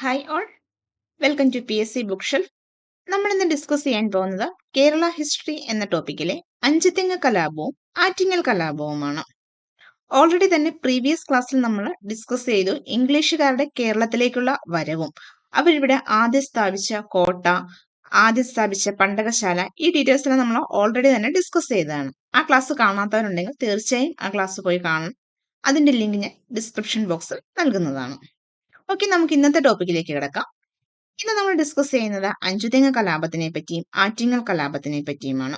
Hi all, welcome to PSC book shelf. നമ്മൾ ഇന്ന് discuss ചെയ്യാൻ പോകുന്നത് കേരള ഹിസ്റ്ററി എന്ന ടോപ്പിക്കിലെ അഞ്ചുതെങ്ങ് കലാപവും ആറ്റിങ്ങൽ കലാപവുമാണ്. ഓൾറെഡി തന്നെ പ്രീവിയസ് ക്ലാസ്സിൽ നമ്മൾ ഡിസ്കസ് ചെയ്തു ഇംഗ്ലീഷുകാരുടെ കേരളത്തിലേക്കുള്ള വരവും അവരിവിടെ ആദ്യം സ്ഥാപിച്ച കോട്ട, ആദ്യം സ്ഥാപിച്ച പണ്ടകശാല, ഈ ഡീറ്റെയിൽസ് നമ്മൾ ഓൾറെഡി തന്നെ ഡിസ്കസ് ചെയ്തതാണ്. ആ ക്ലാസ് കാണാത്തവരുണ്ടെങ്കിൽ തീർച്ചയായും ആ ക്ലാസ് പോയി കാണണം. അതിന്റെ ലിങ്ക് ഞാൻ ഡിസ്ക്രിപ്ഷൻ ബോക്സിൽ നൽകുന്നതാണ്. ഓക്കെ, നമുക്ക് ഇന്നത്തെ ടോപ്പിക്കിലേക്ക് കിടക്കാം. ഇന്ന് നമ്മൾ ഡിസ്കസ് ചെയ്യുന്നത് അഞ്ചുതെങ്ങ് കലാപത്തിനെ പറ്റിയും ആറ്റിങ്ങൽ കലാപത്തിനെ പറ്റിയുമാണ്.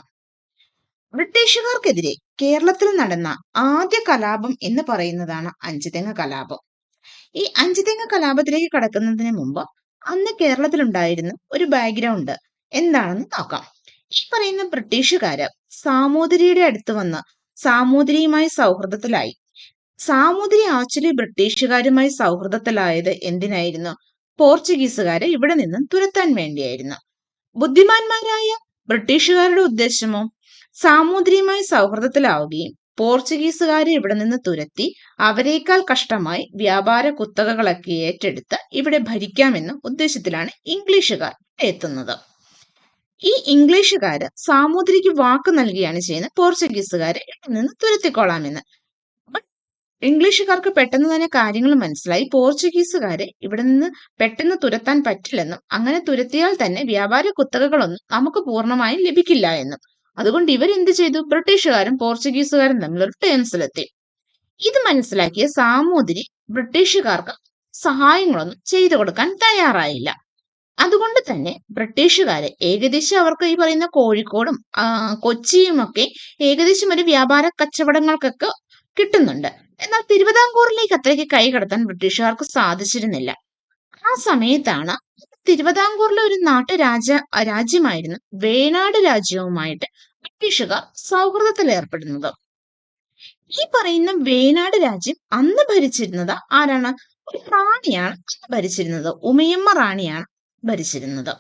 ബ്രിട്ടീഷുകാർക്കെതിരെ കേരളത്തിൽ നടന്ന ആദ്യ കലാപം എന്ന് പറയുന്നതാണ് അഞ്ചുതെങ്ങ് കലാപം. ഈ അഞ്ചുതെങ്ങ് കലാപത്തിലേക്ക് കടക്കുന്നതിന് മുമ്പ് അന്ന് കേരളത്തിലുണ്ടായിരുന്ന ഒരു ബാക്ക്ഗ്രൗണ്ട് എന്താണെന്ന് നോക്കാം. ഈ പറയുന്ന ബ്രിട്ടീഷുകാര് സാമൂതിരിയുടെ അടുത്ത് വന്ന് സാമൂതിരിയുമായി സൗഹൃദത്തിലായി. സാമൂതിരി ആക്ച്വലി ബ്രിട്ടീഷുകാരുമായി സൗഹൃദത്തിലായത് എന്തിനായിരുന്നു? പോർച്ചുഗീസുകാരെ ഇവിടെ നിന്നും തുരത്താൻ വേണ്ടിയായിരുന്നു. ബുദ്ധിമാന്മാരായ ബ്രിട്ടീഷുകാരുടെ ഉദ്ദേശമോ സാമൂതിരിയുമായി സൗഹൃദത്തിലാവുകയും പോർച്ചുഗീസുകാരെ ഇവിടെ നിന്ന് തുരത്തി അവരെക്കാൾ കഷ്ടമായി വ്യാപാര കുത്തകകളൊക്കെ ഏറ്റെടുത്ത് ഇവിടെ ഭരിക്കാമെന്ന ഉദ്ദേശത്തിലാണ് ഇംഗ്ലീഷുകാർ എത്തുന്നത്. ഈ ഇംഗ്ലീഷുകാര് സാമൂതിരിക്ക് വാക്ക് നൽകുകയാണ് ചെയ്യുന്നത് പോർച്ചുഗീസുകാരെ ഇവിടെ നിന്ന് തുരത്തിക്കൊള്ളാമെന്ന്. ഇംഗ്ലീഷുകാർക്ക് പെട്ടെന്ന് തന്നെ കാര്യങ്ങൾ മനസ്സിലായി. പോർച്ചുഗീസുകാരെ ഇവിടെ നിന്ന് പെട്ടെന്ന് തുരത്താൻ പറ്റില്ലെന്നും അങ്ങനെ തുരത്തിയാൽ തന്നെ വ്യാപാര കുത്തകകളൊന്നും നമുക്ക് പൂർണ്ണമായും ലഭിക്കില്ല എന്നും. അതുകൊണ്ട് ഇവരെന്ത് ചെയ്തു? ബ്രിട്ടീഷുകാരും പോർച്ചുഗീസുകാരും തമ്മിലൊരു ടേംസിലെത്തി. ഇത് മനസ്സിലാക്കിയ സാമൂതിരി ബ്രിട്ടീഷുകാർക്ക് സഹായങ്ങളൊന്നും ചെയ്തു കൊടുക്കാൻ തയ്യാറായില്ല. അതുകൊണ്ട് തന്നെ ബ്രിട്ടീഷുകാരെ ഏകദേശം അവർക്ക് ഈ പറയുന്ന കോഴിക്കോടും കൊച്ചിയും ഒക്കെ ഏകദേശം ഒരു വ്യാപാര കച്ചവടങ്ങൾക്കൊക്കെ കിട്ടുന്നുണ്ട്. എന്നാൽ തിരുവിതാംകൂറിലേക്ക് അത്രയ്ക്ക് കൈ കടത്താൻ ബ്രിട്ടീഷുകാർക്ക് സാധിച്ചിരുന്നില്ല. ആ സമയത്താണ് തിരുവിതാംകൂറിലെ ഒരു രാജ്യമായിരുന്നു വേണാട് രാജ്യവുമായിട്ട് ബ്രിട്ടീഷുകാർ സൗഹൃദത്തിൽ ഏർപ്പെടുന്നത്. ഈ പറയുന്ന വേണാട് രാജ്യം അന്ന് ഭരിച്ചിരുന്നത് ആരാണ്? ഒരു റാണിയാണ് ഭരിച്ചിരുന്നത്. ഉമയമ്മ റാണിയാണ് ഭരിച്ചിരുന്നത്.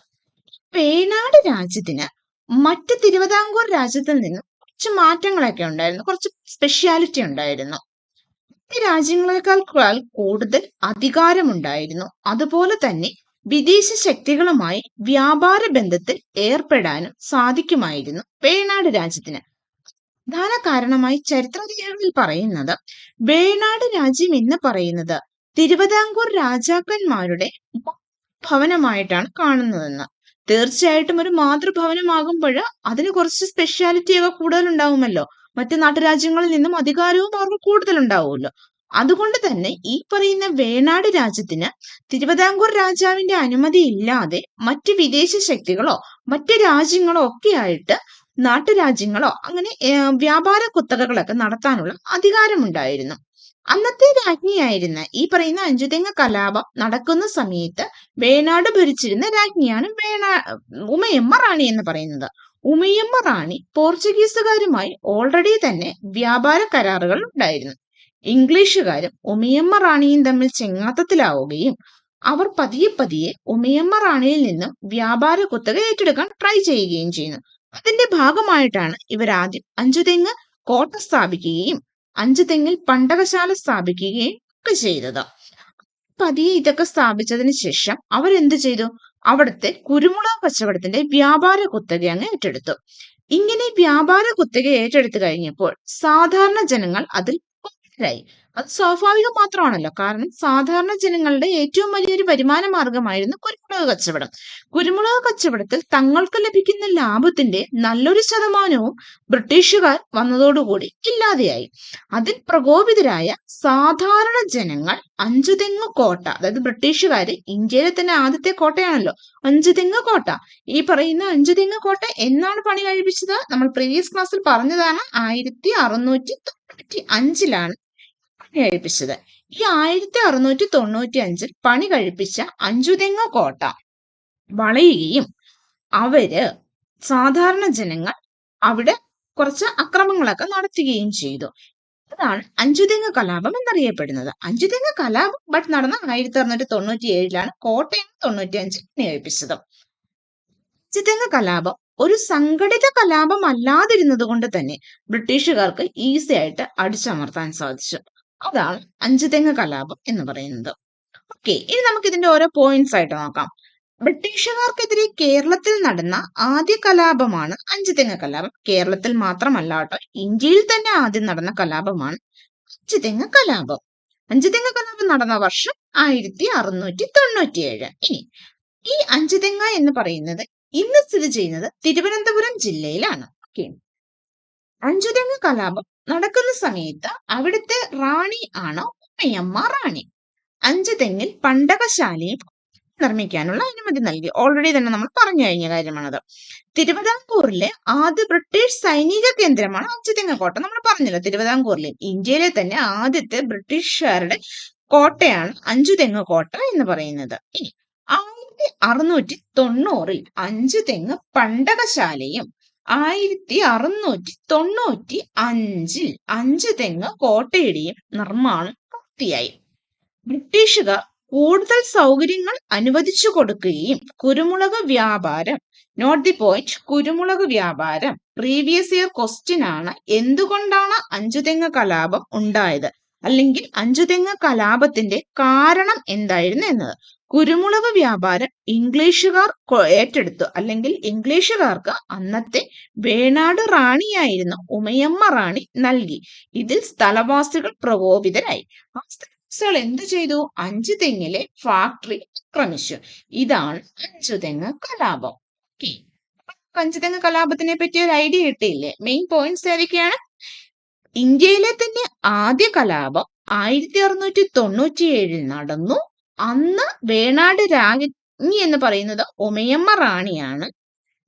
വേണാട് രാജ്യത്തിന് മറ്റ് തിരുവിതാംകൂർ രാജ്യത്തിൽ നിന്നും കുറച്ച് മാറ്റങ്ങളൊക്കെ ഉണ്ടായിരുന്നു, കുറച്ച് സ്പെഷ്യാലിറ്റി ഉണ്ടായിരുന്നു. രാജ്യങ്ങളെക്കാൾ കൂടുതൽ അധികാരമുണ്ടായിരുന്നു. അതുപോലെ തന്നെ വിദേശ ശക്തികളുമായി വ്യാപാര ബന്ധത്തിൽ ഏർപ്പെടാനും സാധിക്കുമായിരുന്നു വേണാട് രാജ്യത്തിന്. പ്രധാന കാരണമായി ചരിത്രരേഖകളിൽ പറയുന്നത് വേണാട് രാജ്യം എന്ന് പറയുന്നത് തിരുവിതാംകൂർ രാജാക്കന്മാരുടെ ഭവനമായിട്ടാണ് കാണുന്നതെന്ന്. തീർച്ചയായിട്ടും ഒരു മാതൃഭവനമാകുമ്പോൾ അതിന് കുറച്ച് സ്പെഷ്യാലിറ്റി ഒക്കെ കൂടുതൽ ഉണ്ടാവുമല്ലോ. മറ്റു നാട്ടുരാജ്യങ്ങളിൽ നിന്നും അധികാരവും അവർക്ക് കൂടുതലുണ്ടാവുമല്ലോ. അതുകൊണ്ട് തന്നെ ഈ പറയുന്ന വേണാട് രാജ്യത്തിന് തിരുവിതാംകൂർ രാജാവിന്റെ അനുമതി ഇല്ലാതെ മറ്റ് വിദേശ ശക്തികളോ മറ്റ് രാജ്യങ്ങളോ ഒക്കെ ആയിട്ട് നാട്ടുരാജ്യങ്ങളോ അങ്ങനെ വ്യാപാര കുത്തകകളൊക്കെ നടത്താനുള്ള അധികാരമുണ്ടായിരുന്നു. അന്നത്തെ രാജ്ഞിയായിരുന്ന ഈ പറയുന്ന അഞ്ചുതെങ്ങ് കലാപം നടക്കുന്ന സമയത്ത് വേണാട് ഭരിച്ചിരുന്ന രാജ്ഞിയാണ് ഉമയമ്മ റാണി എന്ന് പറയുന്നത്. ഉമയമ്മ റാണി പോർച്ചുഗീസുകാരുമായി ഓൾറെഡി തന്നെ വ്യാപാര കരാറുകൾ ഉണ്ടായിരുന്നു. ഇംഗ്ലീഷുകാരും ഉമയമ്മ റാണിയും തമ്മിൽ ചെങ്ങാത്തത്തിലാവുകയും അവർ പതിയെ പതിയെ ഉമയമ്മ റാണിയിൽ നിന്നും വ്യാപാര കുത്തക ഏറ്റെടുക്കാൻ ട്രൈ ചെയ്യുകയും ചെയ്യുന്നു. അതിന്റെ ഭാഗമായിട്ടാണ് ഇവർ ആദ്യം അഞ്ചുതെങ്ങ് കോട്ട സ്ഥാപിക്കുകയും അഞ്ചുതെങ്ങിൽ പണ്ടകശാല സ്ഥാപിക്കുകയും ഒക്കെ ചെയ്തത്. പതിയെ ഇതൊക്കെ സ്ഥാപിച്ചതിന് ശേഷം അവരെന്ത് ചെയ്തു? അവിടുത്തെ കുരുമുളക് കച്ചവടത്തിന്റെ വ്യാപാര കുത്തക അങ്ങ് ഏറ്റെടുത്തു. ഇങ്ങനെ വ്യാപാര കുത്തക ഏറ്റെടുത്തു കഴിഞ്ഞപ്പോൾ സാധാരണ ജനങ്ങൾ അതിൽ ായി. അത് സ്വാഭാവികം മാത്രമാണല്ലോ. കാരണം സാധാരണ ജനങ്ങളുടെ ഏറ്റവും വലിയൊരു വരുമാന മാർഗമായിരുന്നു കുരുമുളക് കച്ചവടം. കുരുമുളക് കച്ചവടത്തിൽ തങ്ങൾക്ക് ലഭിക്കുന്ന ലാഭത്തിന്റെ നല്ലൊരു ശതമാനവും ബ്രിട്ടീഷുകാർ വന്നതോടുകൂടി ഇല്ലാതെയായി. അതിൽ പ്രകോപിതരായ സാധാരണ ജനങ്ങൾ അഞ്ചുതെങ്ങ് കോട്ട, അതായത് ബ്രിട്ടീഷുകാര് ഇന്ത്യയിലെ തന്നെ ആദ്യത്തെ കോട്ടയാണല്ലോ അഞ്ചുതെങ്ങ് കോട്ട. ഈ പറയുന്ന അഞ്ചുതെങ്ങ് കോട്ട എന്നാണ് പണി കഴിപ്പിച്ചത്? നമ്മൾ പ്രീവിയസ് ക്ലാസ്സിൽ പറഞ്ഞതാണ് 1695 പണി കഴിപ്പിച്ചത്. ഈ 1695 പണി കഴിപ്പിച്ച അഞ്ചുതെങ്ങ് കോട്ട വളയുകയും അവര് സാധാരണ ജനങ്ങൾ അവിടെ കുറച്ച് അക്രമങ്ങളൊക്കെ നടത്തുകയും ചെയ്തു. അതാണ് അഞ്ചുതെങ്ങ് കലാപം എന്നറിയപ്പെടുന്നത്. അഞ്ചുതെങ്ങ് കലാപം ബട്ട് നടന്ന 1697 കോട്ടയം 95 പണി കഴിപ്പിച്ചത്. അഞ്ചുതെങ്ങ് കലാപം ഒരു സംഘടിത കലാപം അല്ലാതിരുന്നത് കൊണ്ട് തന്നെ ബ്രിട്ടീഷുകാർക്ക് ഈസി ആയിട്ട് അടിച്ചമർത്താൻ സാധിച്ചു. അതാണ് അഞ്ചുതെങ്ങ് കലാപം എന്ന് പറയുന്നത്. ഓക്കെ, ഇനി നമുക്ക് ഇതിന്റെ ഓരോ പോയിന്റ്സ് ആയിട്ട് നോക്കാം. ബ്രിട്ടീഷുകാർക്കെതിരെ കേരളത്തിൽ നടന്ന ആദ്യ കലാപമാണ് അഞ്ചുതെങ്ങ് കലാപം. കേരളത്തിൽ മാത്രമല്ല കേട്ടോ, ഇന്ത്യയിൽ തന്നെ ആദ്യം നടന്ന കലാപമാണ് അഞ്ചുതെങ്ങ് കലാപം. അഞ്ചുതെങ്ങ് കലാപം നടന്ന വർഷം 1697. ഇനി ഈ അഞ്ചുതെങ്ങ് എന്ന് പറയുന്നത് ഇന്ന് സ്ഥിതി ചെയ്യുന്നത് തിരുവനന്തപുരം ജില്ലയിലാണ്. ഓക്കെ, അഞ്ചുതെങ്ങ് കലാപം നടക്കുന്ന സമയത്ത് അവിടുത്തെ റാണി ആണ് ഉമയമ്മ റാണി. അഞ്ചുതെങ്ങിൽ പണ്ടകശാലയും നിർമ്മിക്കാനുള്ള അനുമതി നൽകി. ഓൾറെഡി തന്നെ നമ്മൾ പറഞ്ഞു കഴിഞ്ഞ കാര്യമാണത്. തിരുവിതാംകൂറിലെ ആദ്യ ബ്രിട്ടീഷ് സൈനിക കേന്ദ്രമാണ് അഞ്ചുതെങ്ങ് കോട്ട. നമ്മൾ പറഞ്ഞല്ലോ, തിരുവിതാംകൂറിലെ ഇന്ത്യയിലെ തന്നെ ആദ്യത്തെ ബ്രിട്ടീഷുകാരുടെ കോട്ടയാണ് അഞ്ചുതെങ്ങ് കോട്ട എന്ന് പറയുന്നത്. ഇനി 1690 അഞ്ചുതെങ്ങ് പണ്ടകശാലയും 1695 അഞ്ചുതെങ്ങ് കോട്ടയുടെയും നിർമ്മാണം പൂർത്തിയായി. ബ്രിട്ടീഷുകാർ കൂടുതൽ സൗകര്യങ്ങൾ അനുവദിച്ചു കൊടുക്കുകയും കുരുമുളക് വ്യാപാരം, നോട്ട് ദി പോയിന്റ്, കുരുമുളക് വ്യാപാരം പ്രീവിയസ് ഇയർ ക്വസ്റ്റ്യൻ ആണ്. എന്തുകൊണ്ടാണ് അഞ്ചുതെങ്ങ് കലാപം ഉണ്ടായത്, അല്ലെങ്കിൽ അഞ്ചുതെങ്ങ് കലാപത്തിന്റെ കാരണം എന്തായിരുന്നു എന്നത്. കുരുമുളക് വ്യാപാരം ഇംഗ്ലീഷുകാർ ഏറ്റെടുത്തു, അല്ലെങ്കിൽ ഇംഗ്ലീഷുകാർക്ക് അന്നത്തെ വേണാട് റാണിയായിരുന്ന ഉമയമ്മ റാണി നൽകി. ഇതിൽ സ്ഥലവാസികൾ പ്രകോപിതരായി. ആ സ്ഥലവാസികൾ എന്ത് ചെയ്തു? അഞ്ചുതെങ്ങിലെ ഫാക്ടറി ആക്രമിച്ചു. ഇതാണ് അഞ്ചുതെങ്ങ് കലാപം. ഓക്കെ, അഞ്ചുതെങ്ങ് കലാപത്തിനെ പറ്റി ഒരു ഐഡിയ കിട്ടിയില്ലേ? മെയിൻ പോയിന്റ്സ് ഏതൊക്കെയാണ്? ഇന്ത്യയിലെ തന്നെ ആദ്യ കലാപം 1697 നടന്നു. അന്ന് വേണാട് രാജ്ഞി എന്ന് പറയുന്നത് ഉമയമ്മ റാണിയാണ്.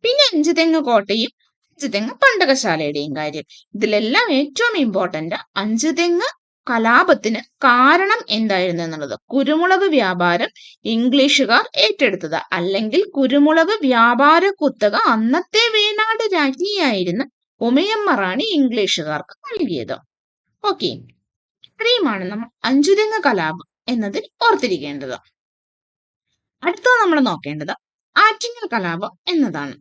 പിന്നെ അഞ്ചുതെങ്ങ് കോട്ടയും അഞ്ചുതെങ്ങ് പണ്ടകശാലയുടെയും കാര്യം. ഇതിലെല്ലാം ഏറ്റവും ഇമ്പോർട്ടന്റ് അഞ്ചുതെങ്ങ് കലാപത്തിന് കാരണം എന്തായിരുന്നു എന്നുള്ളത്. കുരുമുളക് വ്യാപാരം ഇംഗ്ലീഷുകാർ ഏറ്റെടുത്തത്, അല്ലെങ്കിൽ കുരുമുളക് വ്യാപാര കുത്തക അന്നത്തെ വേണാട് രാജ്ഞിയായിരുന്ന ഉമയമ്മ റാണി ഇംഗ്ലീഷുകാർക്ക് നൽകിയത്. ഓക്കെ, ഇത്രയുമാണ് നമ്മൾ അഞ്ചുതെങ്ങ് കലാപം എന്നതിൽ ഓർത്തിരിക്കേണ്ടത്. അടുത്തത് നമ്മൾ നോക്കേണ്ടത് ആറ്റിങ്ങൽ കലാപം എന്നതാണ്.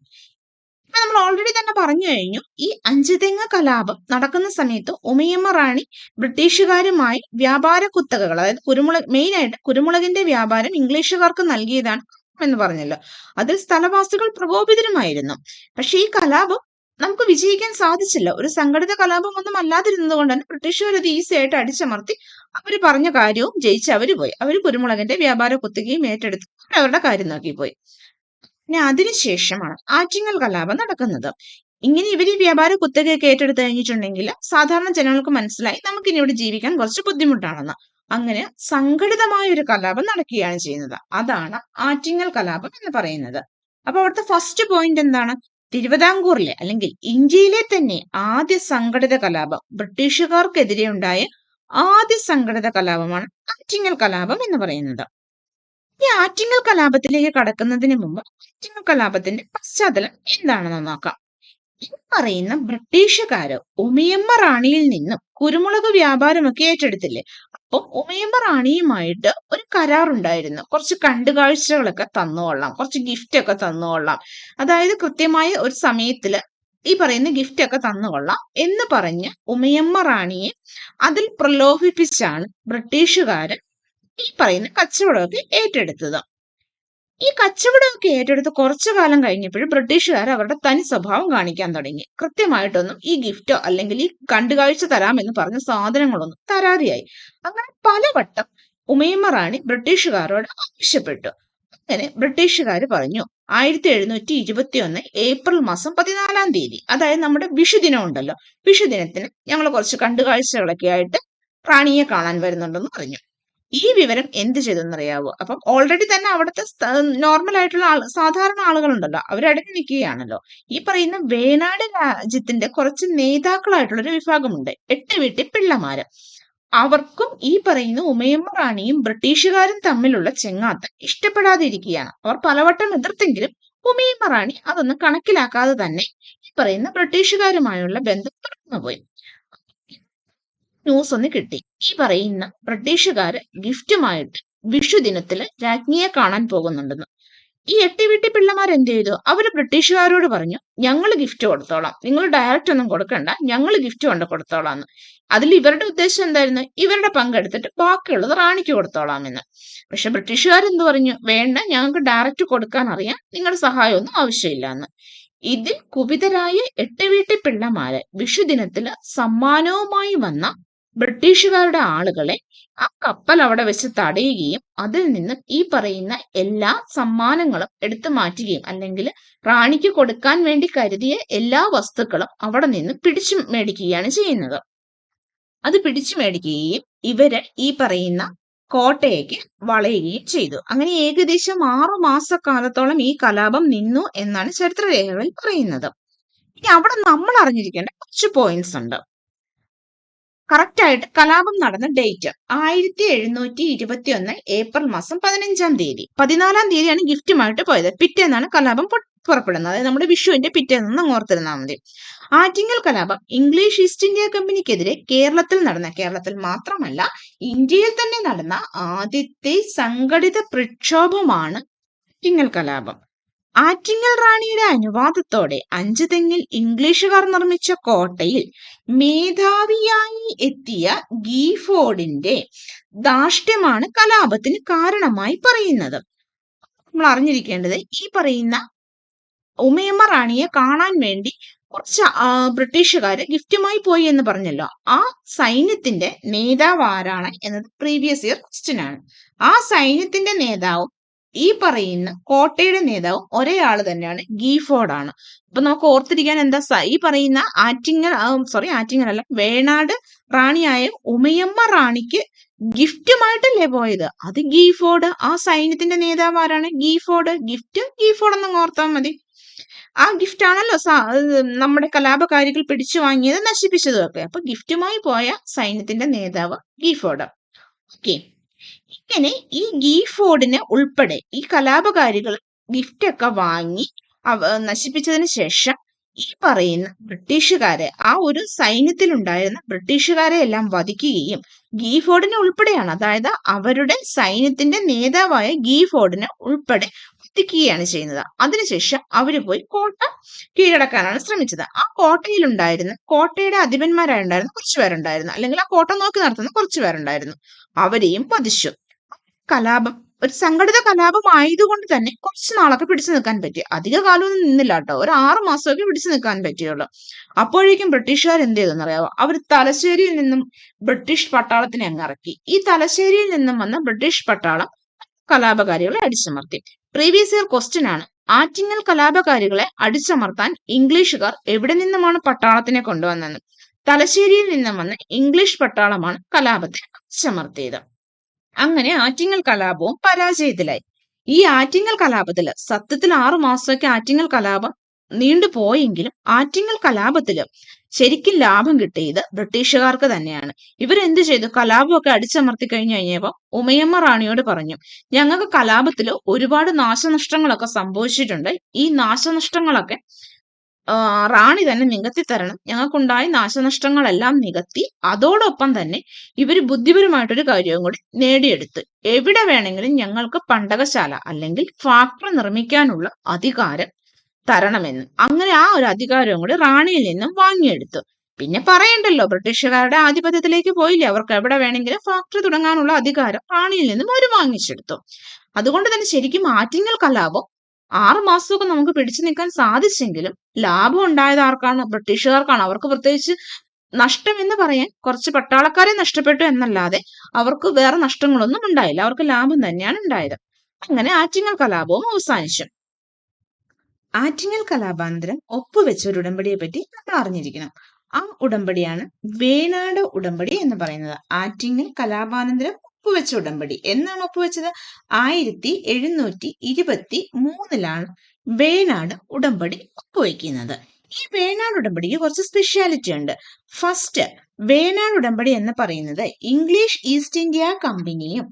ഇപ്പൊ നമ്മൾ ഓൾറെഡി തന്നെ പറഞ്ഞു കഴിഞ്ഞു, ഈ അഞ്ചുതെങ്ങ് കലാപം നടക്കുന്ന സമയത്ത് ഉമയമ്മ റാണി ബ്രിട്ടീഷുകാരുമായി വ്യാപാര കുത്തകകൾ, അതായത് മെയിൻ ആയിട്ട് കുരുമുളകിന്റെ വ്യാപാരം ഇംഗ്ലീഷുകാർക്ക് നൽകിയതാണ് എന്ന് പറഞ്ഞല്ലോ. അതിൽ സ്ഥലവാസികൾ പ്രകോപിതരുമായിരുന്നു. പക്ഷെ ഈ കലാപം നമുക്ക് വിജയിക്കാൻ സാധിച്ചില്ല. ഒരു സംഘടിത കലാപം ഒന്നും അല്ലാതിരുന്നത് കൊണ്ട് തന്നെ ബ്രിട്ടീഷുകാർ അത് ഈസി ആയിട്ട് അടിച്ചമർത്തി അവര് പറഞ്ഞ കാര്യവും ജയിച്ച് അവര് പോയി. അവര് കുരുമുളകിന്റെ വ്യാപാര കുത്തകയും ഏറ്റെടുത്ത് അവരുടെ കാര്യം നോക്കി പോയി. പിന്നെ അതിനുശേഷമാണ് ആറ്റിങ്ങൽ കലാപം നടക്കുന്നത്. ഇങ്ങനെ ഇവര് ഈ വ്യാപാര കുത്തകയൊക്കെ ഏറ്റെടുത്ത് കഴിഞ്ഞിട്ടുണ്ടെങ്കിൽ സാധാരണ ജനങ്ങൾക്ക് മനസ്സിലായി നമുക്കിനി ഇവിടെ ജീവിക്കാൻ കുറച്ച് ബുദ്ധിമുട്ടാണെന്ന്. അങ്ങനെ സംഘടിതമായ ഒരു കലാപം നടക്കുകയാണ് ചെയ്യുന്നത്. അതാണ് ആറ്റിങ്ങൽ കലാപം എന്ന് പറയുന്നത്. അപ്പൊ അവിടുത്തെ ഫസ്റ്റ് പോയിന്റ് എന്താണ്? തിരുവിതാംകൂറിലെ അല്ലെങ്കിൽ ഇന്ത്യയിലെ തന്നെ ആദ്യ സംഘടിത കലാപം, ബ്രിട്ടീഷുകാർക്കെതിരെ ഉണ്ടായ ആദ്യ സംഘടിത കലാപമാണ് ആറ്റിങ്ങൽ കലാപം എന്ന് പറയുന്നത്. ഈ ആറ്റിങ്ങൽ കലാപത്തിലേക്ക് കടക്കുന്നതിന് മുമ്പ് ആറ്റിങ്ങൽ കലാപത്തിന്റെ പശ്ചാത്തലം എന്താണെന്ന് നോക്കാം. ഈ പറയുന്ന ബ്രിട്ടീഷുകാര് ഉമയമ്മ റാണിയിൽ നിന്നും കുരുമുളക് വ്യാപാരമൊക്കെ ഏറ്റെടുത്തില്ലേ. അപ്പൊ ഉമയമ്മ റാണിയുമായിട്ട് ഒരു കരാറുണ്ടായിരുന്നു. കുറച്ച് കണ്ടുകാഴ്ചകളൊക്കെ തന്നുകൊള്ളാം, കുറച്ച് ഗിഫ്റ്റ് ഒക്കെ തന്നുകൊള്ളാം, അതായത് കൃത്യമായ ഒരു സമയത്തില് ഈ പറയുന്ന ഗിഫ്റ്റ് ഒക്കെ തന്നുകൊള്ളാം എന്ന് പറഞ്ഞ് ഉമയമ്മ റാണിയെ അതിൽ പ്രലോഭിപ്പിച്ചാണ് ബ്രിട്ടീഷുകാര് ഈ പറയുന്ന കച്ചവടമൊക്കെ ഏറ്റെടുത്തത്. ഈ കച്ചവടമൊക്കെ ഏറ്റെടുത്ത് കുറച്ചു കാലം കഴിഞ്ഞപ്പോഴും ബ്രിട്ടീഷുകാർ അവരുടെ തനി സ്വഭാവം കാണിക്കാൻ തുടങ്ങി. കൃത്യമായിട്ടൊന്നും ഈ ഗിഫ്റ്റോ അല്ലെങ്കിൽ ഈ കണ്ടുകാഴ്ച തരാമെന്ന് പറഞ്ഞ സാധനങ്ങളൊന്നും തരാതെയായി. അങ്ങനെ പലവട്ടം ഉമയമ്മ റാണി ബ്രിട്ടീഷുകാരോട് ആവശ്യപ്പെട്ടു. അങ്ങനെ ബ്രിട്ടീഷുകാർ പറഞ്ഞു 1721 ഏപ്രിൽ മാസം 14-ാം തീയതി, അതായത് നമ്മുടെ വിഷുദിനം ഉണ്ടല്ലോ, വിഷുദിനത്തിന് ഞങ്ങൾ കുറച്ച് കണ്ടുകാഴ്ചകളൊക്കെ ആയിട്ട് റാണിയെ കാണാൻ വരുന്നുണ്ടെന്ന് പറഞ്ഞു. ഈ വിവരം എന്ത് ചെയ്തെന്നറിയാവോ? അപ്പം ഓൾറെഡി തന്നെ അവിടുത്തെ നോർമൽ ആയിട്ടുള്ള സാധാരണ ആളുകളുണ്ടല്ലോ, അവരടങ്ങി നിൽക്കുകയാണല്ലോ. ഈ പറയുന്ന വേണാട് രാജ്യത്തിന്റെ കുറച്ച് നേതാക്കളായിട്ടുള്ള ഒരു വിഭാഗമുണ്ട്, 8 വീട്ടിൽ പിള്ളമാര്. അവർക്കും ഈ പറയുന്ന ഉമയമ്മ റാണിയും ബ്രിട്ടീഷുകാരും തമ്മിലുള്ള ചെങ്ങാത്തം ഇഷ്ടപ്പെടാതിരിക്കുകയാണ്. അവർ പലവട്ടം എതിർത്തെങ്കിലും ഉമയമ്മ റാണി അതൊന്നും കണക്കിലാക്കാതെ തന്നെ ഈ പറയുന്ന ബ്രിട്ടീഷുകാരുമായുള്ള ബന്ധം തുടർന്നുപോയി. ന്യൂസ് ഒന്ന് കിട്ടി, ഈ പറയുന്ന ബ്രിട്ടീഷുകാര് ഗിഫ്റ്റുമായിട്ട് വിഷുദിനത്തില് രാജ്ഞിയെ കാണാൻ പോകുന്നുണ്ടെന്ന്. ഈ 8 വീട്ടിൽ പിള്ളമാർ എന്ത് ചെയ്തു? അവര് ബ്രിട്ടീഷുകാരോട് പറഞ്ഞു, ഞങ്ങൾ ഗിഫ്റ്റ് കൊടുത്തോളാം, നിങ്ങൾ ഡയറക്റ്റ് ഒന്നും കൊടുക്കണ്ട, ഞങ്ങൾ ഗിഫ്റ്റ് കൊണ്ട് കൊടുത്തോളാന്ന്. അതിൽ ഇവരുടെ ഉദ്ദേശം എന്തായിരുന്നു? ഇവരുടെ പങ്കെടുത്തിട്ട് ബാക്കിയുള്ളത് റാണിക്ക് കൊടുത്തോളാമെന്ന്. പക്ഷെ ബ്രിട്ടീഷുകാരെന്ത് പറഞ്ഞു? വേണ്ട, ഞങ്ങൾക്ക് ഡയറക്റ്റ് കൊടുക്കാൻ അറിയാം, നിങ്ങളുടെ സഹായമൊന്നും ആവശ്യമില്ല എന്ന്. ഇതിൽ കുപിതരായ 8 വീട്ടി പിള്ളമാര് വിഷുദിനത്തില് സമ്മാനവുമായി വന്ന ബ്രിട്ടീഷുകാരുടെ ആളുകളെ ആ കപ്പൽ അവിടെ വെച്ച് തടയുകയും അതിൽ നിന്ന് ഈ പറയുന്ന എല്ലാ സമ്മാനങ്ങളും എടുത്തു മാറ്റുകയും, അല്ലെങ്കിൽ റാണിക്ക് കൊടുക്കാൻ വേണ്ടി കരുതിയ എല്ലാ വസ്തുക്കളും അവിടെ നിന്ന് പിടിച്ചു മേടിക്കുകയാണ് ചെയ്യുന്നത്. അത് പിടിച്ചു മേടിക്കുകയും ഇവര് ഈ പറയുന്ന കോട്ടയ്ക്ക് വളയുകയും ചെയ്തു. അങ്ങനെ ഏകദേശം 6 മാസക്കാലത്തോളം ഈ കലാപം നിന്നു എന്നാണ് ചരിത്രരേഖകളിൽ പറയുന്നത്. ഇനി അവിടെ നമ്മൾ അറിഞ്ഞിരിക്കേണ്ട കുറച്ച് പോയിന്റ്സ് ഉണ്ട്. കറക്റ്റ് ആയിട്ട് കലാപം നടന്ന ഡേറ്റ് 1721 ഏപ്രിൽ മാസം 15-ാം തീയതി. 14-ാം തീയതിയാണ് ഗിഫ്റ്റുമായിട്ട് പോയത്. പിറ്റേന്നാണ് കലാപം പുറപ്പെടുന്നത്. അതായത് നമ്മുടെ വിഷുവിന്റെ പിറ്റേന്ന് ഓർത്തിരുന്നാൽ മതി. ആറ്റിങ്ങൽ കലാപം ഇംഗ്ലീഷ് ഈസ്റ്റ് ഇന്ത്യ കമ്പനിക്കെതിരെ കേരളത്തിൽ മാത്രമല്ല ഇന്ത്യയിൽ തന്നെ നടന്ന ആദ്യത്തെ സംഘടിത പ്രക്ഷോഭമാണ് ആറ്റിങ്ങൽ കലാപം. ആറ്റിങ്ങൽ റാണിയുടെ അനുവാദത്തോടെ അഞ്ചുതെങ്ങിൽ ഇംഗ്ലീഷുകാർ നിർമ്മിച്ച കോട്ടയിൽ മേധാവിയായി എത്തിയ ഗീഫോർഡിന്റെ ധാർഷ്ട്യമാണ് കലാപത്തിന് കാരണമായി പറയുന്നത്. നമ്മൾ അറിഞ്ഞിരിക്കേണ്ടത്, ഈ പറയുന്ന ഉമയമ്മ റാണിയെ കാണാൻ വേണ്ടി കുറച്ച് ബ്രിട്ടീഷുകാര് ഗിഫ്റ്റുമായി പോയി എന്ന് പറഞ്ഞല്ലോ. ആ സൈന്യത്തിന്റെ നേതാവ് ആരാണ് എന്നത് പ്രീവിയസ് ഇയർ ക്വസ്റ്റ്യൻ ആണ്. ആ സൈന്യത്തിന്റെ നേതാവും ഈ പറയുന്ന കോട്ടയുടെ നേതാവും ഒരേ ആള് തന്നെയാണ്, ഗീഫോർഡ് ആണ്. അപ്പൊ നമുക്ക് ഓർത്തിരിക്കാൻ എന്താ, ഈ പറയുന്ന ആറ്റിങ്ങൽ അല്ല, വേണാട് റാണിയായ ഉമയമ്മ റാണിക്ക് ഗിഫ്റ്റുമായിട്ടല്ലേ പോയത്? അത് ഗീഫോർഡ്. ആ സൈന്യത്തിന്റെ നേതാവ് ആരാണ്? ഗീഫോർഡ്. ഗീഫോർഡ് എന്നങ്ങ് ഓർത്താൽ മതി. ആ ഗിഫ്റ്റ് ആണല്ലോ നമ്മുടെ കലാപകാരികൾ പിടിച്ചു വാങ്ങിയത്, നശിപ്പിച്ചതും ഒക്കെ. അപ്പൊ ഗിഫ്റ്റുമായി പോയ സൈന്യത്തിന്റെ നേതാവ് ഗീഫോർഡ്. ഓക്കെ, ഇങ്ങനെ ഈ ഗീഫോർഡിനെ ഉൾപ്പെടെ ഈ കലാപകാരികൾ ഗിഫ്റ്റ് ഒക്കെ വാങ്ങി നശിപ്പിച്ചതിന് ശേഷം ഈ പറയുന്ന ബ്രിട്ടീഷുകാരെ, ആ ഒരു സൈന്യത്തിലുണ്ടായിരുന്ന ബ്രിട്ടീഷുകാരെ എല്ലാം വധിക്കുകയും ഗീഫോർഡിനെ ഉൾപ്പെടെയാണ്, അതായത് അവരുടെ സൈന്യത്തിന്റെ നേതാവായ ഗീഫോർഡിനെ ഉൾപ്പെടെ വധിക്കുകയാണ് ചെയ്യുന്നത്. അതിനുശേഷം അവര് പോയി കോട്ട കീഴടക്കാനാണ് ശ്രമിച്ചത്. ആ കോട്ടയുടെ അധിപന്മാരായുണ്ടായിരുന്ന കുറച്ചു പേരുണ്ടായിരുന്നു, അല്ലെങ്കിൽ ആ കോട്ട നോക്കി നടത്തുന്ന കുറച്ചു പേരുണ്ടായിരുന്നു, അവരെയും വധിച്ചു. കലാപം ഒരു സംഘടിത കലാപം ആയതുകൊണ്ട് തന്നെ കുറച്ച് നാളൊക്കെ പിടിച്ചു നിൽക്കാൻ പറ്റി. അധിക കാലമൊന്നും നിന്നില്ല കേട്ടോ, ഒരു 6 മാസമൊക്കെ പിടിച്ചു നിൽക്കാൻ പറ്റിയുള്ളൂ. അപ്പോഴേക്കും ബ്രിട്ടീഷുകാർ എന്ത് ചെയ്തെന്നറിയാവോ? അവർ തലശ്ശേരിയിൽ നിന്നും ബ്രിട്ടീഷ് പട്ടാളത്തിനെ അങ്ങ് ഇറക്കി. ഈ തലശ്ശേരിയിൽ നിന്നും വന്ന ബ്രിട്ടീഷ് പട്ടാളം കലാപകാരികളെ അടിച്ചമർത്തി. പ്രീവിയസ് ഇയർ ക്വസ്റ്റ്യൻ ആണ്, ആറ്റിങ്ങൽ കലാപകാരികളെ അടിച്ചമർത്താൻ ഇംഗ്ലീഷുകാർ എവിടെ നിന്നുമാണ് പട്ടാളത്തിനെ കൊണ്ടുവന്നത്? തലശ്ശേരിയിൽ നിന്നും വന്ന ഇംഗ്ലീഷ് പട്ടാളമാണ് കലാപത്തെ അടിച്ചമർത്തിയത്. അങ്ങനെ ആറ്റിങ്ങൽ കലാപവും പരാജയത്തിലായി. ഈ ആറ്റിങ്ങൽ കലാപത്തില് സത്യത്തിൽ 6 മാസമൊക്കെ ആറ്റിങ്ങൽ കലാപം നീണ്ടുപോയെങ്കിലും ആറ്റിങ്ങൽ കലാപത്തില് ശരിക്കും ലാഭം കിട്ടിയത് ബ്രിട്ടീഷുകാർക്ക് തന്നെയാണ്. ഇവരെന്ത് ചെയ്തു? കലാപമൊക്കെ അടിച്ചമർത്തി കഴിഞ്ഞപ്പോ ഉമയമ്മ റാണിയോട് പറഞ്ഞു, ഞങ്ങൾക്ക് കലാപത്തില് ഒരുപാട് നാശനഷ്ടങ്ങളൊക്കെ സംഭവിച്ചിട്ടുണ്ട്, ഈ നാശനഷ്ടങ്ങളൊക്കെ റാണി തന്നെ നികത്തി തരണം. ഞങ്ങൾക്കുണ്ടായ നാശനഷ്ടങ്ങളെല്ലാം നികത്തി അതോടൊപ്പം തന്നെ ഇവര് ബുദ്ധിപരമായിട്ടൊരു കാര്യവും കൂടി നേടിയെടുത്ത്, എവിടെ വേണമെങ്കിലും ഞങ്ങൾക്ക് പണ്ടകശാല അല്ലെങ്കിൽ ഫാക്ടറി നിർമ്മിക്കാനുള്ള അധികാരം തരണമെന്ന്. അങ്ങനെ ആ ഒരു അധികാരവും കൂടി റാണിയിൽ നിന്നും വാങ്ങിയെടുത്തു. പിന്നെ പറയണ്ടല്ലോ, ബ്രിട്ടീഷുകാരുടെ ആധിപത്യത്തിലേക്ക് പോയില്ലേ, അവർക്ക് എവിടെ വേണമെങ്കിലും ഫാക്ടറി തുടങ്ങാനുള്ള അധികാരം റാണിയിൽ നിന്നും അവർ വാങ്ങിച്ചെടുത്തു. അതുകൊണ്ട് തന്നെ ശരിക്കും ആറ്റിങ്ങൽ കലാപം 6 മാസമൊക്കെ നമുക്ക് പിടിച്ചു നിൽക്കാൻ സാധിച്ചെങ്കിലും ലാഭം ഉണ്ടായത് ആർക്കാണ്? ബ്രിട്ടീഷുകാർക്കാണ്. അവർക്ക് പ്രത്യേകിച്ച് നഷ്ടം എന്ന് പറയാൻ കുറച്ച് പട്ടാളക്കാരെ നഷ്ടപ്പെട്ടു എന്നല്ലാതെ അവർക്ക് വേറെ നഷ്ടങ്ങളൊന്നും ഉണ്ടായില്ല. അവർക്ക് ലാഭം തന്നെയാണ് ഉണ്ടായത്. അങ്ങനെ ആറ്റിങ്ങൽ കലാപവും അവസാനിച്ചു. ആറ്റിങ്ങൽ കലാപാനന്തരം ഒപ്പുവെച്ച ഒരു ഉടമ്പടിയെ പറ്റി നമ്മൾ അറിഞ്ഞിരിക്കണം. ആ ഉടമ്പടിയാണ് വേണാട് ഉടമ്പടി എന്ന് പറയുന്നത്. ആറ്റിങ്ങൽ കലാപാനന്തരം ഒപ്പുവെച്ച ഉടമ്പടി. എന്നാണ് ഒപ്പുവെച്ചത്? 1723 വേണാട് ഉടമ്പടി ഒപ്പുവെക്കുന്നത്. ഈ വേണാട് ഉടമ്പടിക്ക് കുറച്ച് സ്പെഷ്യാലിറ്റി ഉണ്ട്. ഫസ്റ്റ്, വേണാട് ഉടമ്പടി എന്ന് പറയുന്നത് ഇംഗ്ലീഷ് ഈസ്റ്റ് ഇന്ത്യ കമ്പനിയും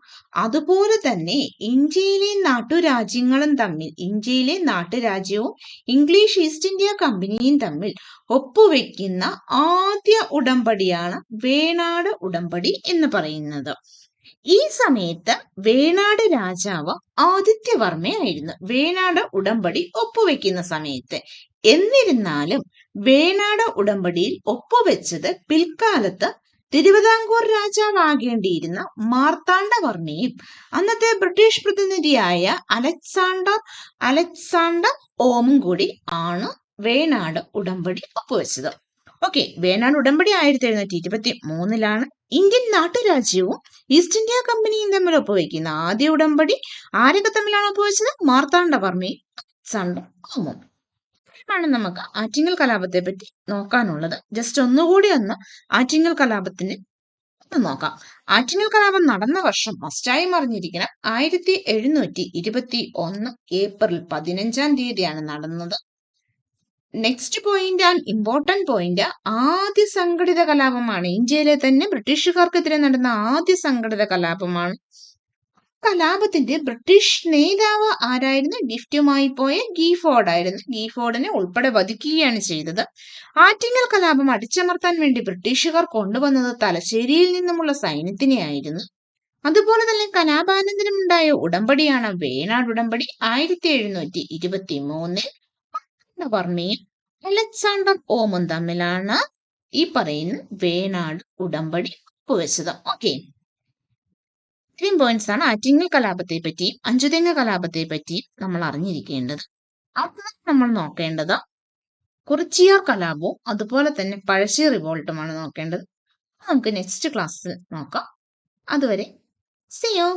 അതുപോലെ തന്നെ ഇന്ത്യയിലെ നാട്ടുരാജ്യവും ഇംഗ്ലീഷ് ഈസ്റ്റ് ഇന്ത്യ കമ്പനിയും തമ്മിൽ ഒപ്പുവെക്കുന്ന ആദ്യ ഉടമ്പടിയാണ് വേണാട് ഉടമ്പടി എന്ന് പറയുന്നത്. ഈ സമയത്ത് വേണാട് രാജാവ് ആദിത്യവർമ്മയായിരുന്നു വേണാട് ഉടമ്പടി ഒപ്പുവെക്കുന്ന സമയത്ത്. എന്നിരുന്നാലും വേണാട് ഉടമ്പടിയിൽ ഒപ്പുവെച്ചത് പിൽക്കാലത്ത് തിരുവിതാംകൂർ രാജാവാകേണ്ടിയിരുന്ന മാർത്താണ്ഡവർമ്മയും അന്നത്തെ ബ്രിട്ടീഷ് പ്രതിനിധിയായ അലക്സാണ്ടർ ഓമും കൂടി ആണ് വേണാട് ഉടമ്പടി ഒപ്പുവെച്ചത്. ഓക്കെ, വേണാട് ഉടമ്പടി 1723 ഇന്ത്യൻ നാട്ടുരാജ്യവും ഈസ്റ്റ് ഇന്ത്യ കമ്പനിയും തമ്മിൽ ഒപ്പുവെക്കുന്ന ആദ്യ ഉടമ്പടി ആരൊക്കെ തമ്മിലാണ് ഒപ്പുവെച്ചത്? മാർത്താണ്ഡവർമ്മയും അലക്സാണ്ടർ ഓമും. ാണ് നമുക്ക് ആറ്റിങ്ങൽ കലാപത്തെ പറ്റി നോക്കാനുള്ളത്. ജസ്റ്റ് ഒന്നുകൂടി ആറ്റിങ്ങൽ കലാപത്തിന് നോക്കാം. ആറ്റിങ്ങൽ കലാപം നടന്ന വർഷം മസ്റ്റായും അറിഞ്ഞിരിക്കണം. 1721 ഏപ്രിൽ 15 നടന്നത്. Next point and important point, ആദ്യ സംഘടിത കലാപമാണ്. ഇന്ത്യയിലെ തന്നെ ബ്രിട്ടീഷുകാർക്കെതിരെ നടന്ന ആദ്യ സംഘടിത കലാപമാണ്. കലാപത്തിന്റെ ബ്രിട്ടീഷ് നേതാവ് ആരായിരുന്നു? ഡിഫ്റ്റുമായി പോയ ഗീഫോർഡ് ആയിരുന്നു. ഗീഫോർഡിനെ ഉൾപ്പെടെ വധിക്കുകയാണ് ചെയ്തത്. ആറ്റിങ്ങൽ കലാപം അടിച്ചമർത്താൻ വേണ്ടി ബ്രിട്ടീഷുകാർ കൊണ്ടുവന്നത് തലശ്ശേരിയിൽ നിന്നുമുള്ള സൈന്യത്തിനെയായിരുന്നു. അതുപോലെ തന്നെ കലാപാനന്തരം ഉണ്ടായ ഉടമ്പടിയാണ് വേണാട് ഉടമ്പടി. 1723 വർമ്മയും അലക്സാണ്ടർ ഓമും തമ്മിലാണ് ഈ പറയുന്ന വേണാട് ഉടമ്പടി ഒപ്പുവെച്ചത്. ഓക്കെ, ഇത്രയും പോയിന്റ്സ് ആണ് ആറ്റിങ്ങൽ കലാപത്തെ പറ്റിയും അഞ്ചുതെങ്ങ് കലാപത്തെ പറ്റിയും നമ്മൾ അറിഞ്ഞിരിക്കേണ്ടത്. അടുത്തത് നമ്മൾ നോക്കേണ്ടത് കുറിച്യർ കലാപവും അതുപോലെ തന്നെ പഴശ്ശി റിവോൾട്ടുമാണ് നോക്കേണ്ടത്. നമുക്ക് നെക്സ്റ്റ് ക്ലാസ്സിൽ നോക്കാം. അതുവരെ see you.